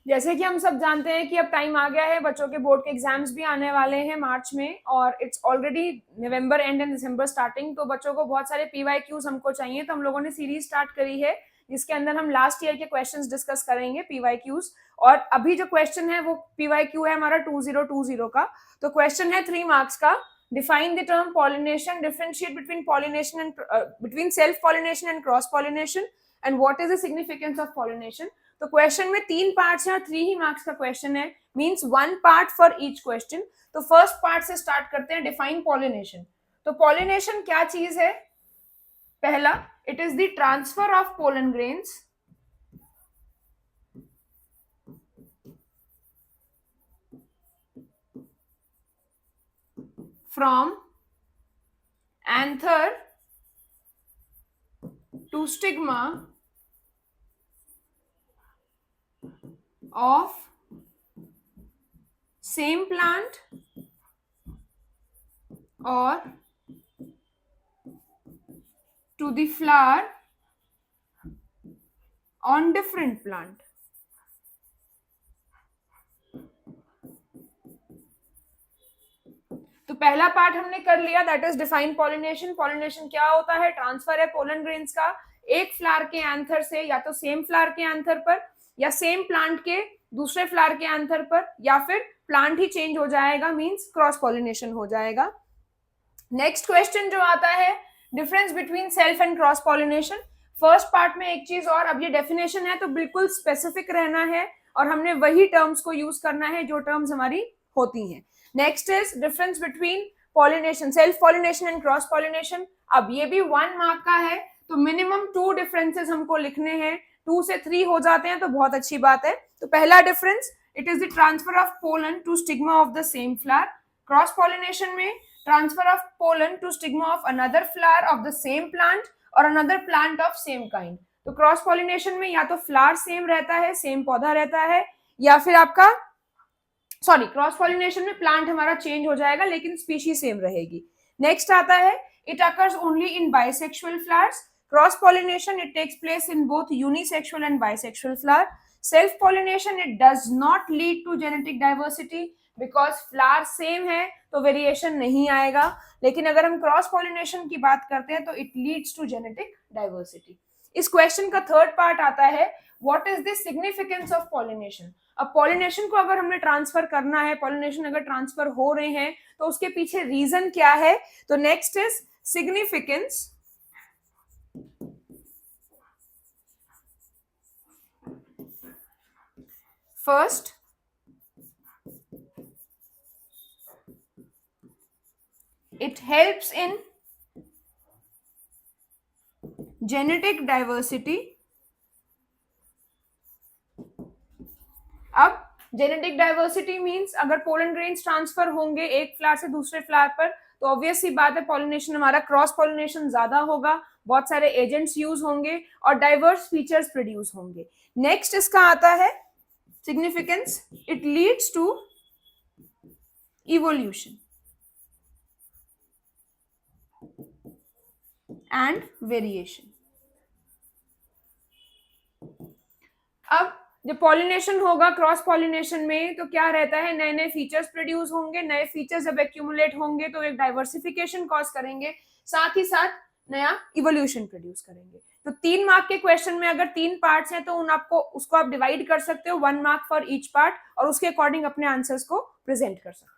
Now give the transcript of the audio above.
जैसे कि हम सब जानते हैं कि अब टाइम आ गया है, बच्चों के बोर्ड के एग्जाम्स भी आने वाले हैं मार्च में, और it's already November and and December starting. तो बच्चों को बहुत सारे पीवाईक्यूज हमको चाहिए, तो हम लोगों ने सीरीज स्टार्ट करी है जिसके अंदर हम लास्ट ईयर के क्वेश्चंस डिस्कस करेंगे, पीवाईक्यूज। और अभी जो क्वेश्चन है वो पीवाईक्यू है हमारा 2020 का। तो क्वेश्चन है 3 मार्क्स का। Define the term pollination, differentiate between pollination and between self pollination and cross pollination, and what is the significance of pollination. तो क्वेश्चन में 3 पार्ट्स हैं और 3 ही मार्क्स का क्वेश्चन है, means 1 part for each question. तो first part से start करते हैं, डिफाइन पॉलिनेशन। तो पॉलिनेशन क्या चीज है? पहला, it is the transfer of pollen grains from anther to stigma of same plant or to the flower on different plant। तो पहला पार्ट हमने कर लिया, that is define pollination. Pollination क्या होता है? ट्रांसफर है पोलन ग्रेन्स का एक फ्लावर के एंथर से, या तो सेम फ्लावर के एंथर पर, या सेम प्लांट के दूसरे फ्लावर के एंथर पर, या फिर प्लांट ही चेंज हो जाएगा, मींस क्रॉस पॉलिनेशन हो जाएगा। नेक्स्ट क्वेश्चन जो आता है, difference between self and cross pollination. First part में एक चीज और, अब ये डेफिनेशन है तो बिल्कुल स्पेसिफिक रहना है और हमने वही टर्म्स को यूज करना है जो टर्म्स हमारी होती हैं। Next is difference between pollination, self pollination and cross pollination. अब ये भी 1 मार्क का है, तो मिनिमम 2 डिफरेंसेस हमको लिखने हैं। 2 से 3 हो जाते हैं तो बहुत अच्छी बात है। तो पहला difference, it is the transfer of pollen to stigma of the same flower. Cross pollination में transfer of pollen to stigma of another flower of the same plant or another plant of same kind। तो cross pollination में या तो flower same रहता है, same पौधा रहता है, या फिर आपका क्रॉस पॉलिनेशन में प्लांट हमारा चेंज हो जाएगा लेकिन स्पीशीज सेम रहेगी। नेक्स्ट आता है, it occurs only in bisexual flowers. Cross pollination, it takes place in both unisexual and bisexual flower. Self pollination, it does not lead to genetic diversity, because flower same है तो variation नहीं आएगा। लेकिन अगर हम cross pollination की बात करते हैं तो it leads to genetic diversity. इस क्वेश्चन का थर्ड पार्ट आता है, what is the significance of pollination. अब पॉलिनेशन को अगर हमने ट्रांसफर करना है, पॉलिनेशन अगर ट्रांसफर हो रहे हैं तो उसके पीछे रीजन क्या है। तो next is significance first, it helps in genetic diversity। अब जेनेटिक डाइवर्सिटी मींस अगर पोलन ग्रेन्स ट्रांसफर होंगे एक फ्लावर से दूसरे फ्लावर पर, तो ऑब्वियस सी बात है पॉलिनेशन हमारा क्रॉस पॉलिनेशन ज्यादा होगा, बहुत सारे एजेंट्स यूज होंगे और डाइवर्स फीचर्स प्रोड्यूस होंगे। नेक्स्ट इसका आता है significance, it leads to evolution and variation. अब जब पॉलिनेशन होगा क्रॉस पॉलिनेशन में तो क्या रहता है, नए नए फीचर्स प्रोड्यूस होंगे, नए फीचर्स जब एक्यूमुलेट होंगे तो एक डाइवर्सिफिकेशन कॉज करेंगे, साथ ही साथ नया इवोल्यूशन प्रोड्यूस करेंगे। तो 3 मार्क के क्वेश्चन में अगर 3 पार्ट्स हैं तो उसको आप डिवाइड कर सकते हो, 1 मार्क फॉर ईच पार्ट, और उसके अकॉर्डिंग अपने आंसर्स को प्रेजेंट कर सकते हो।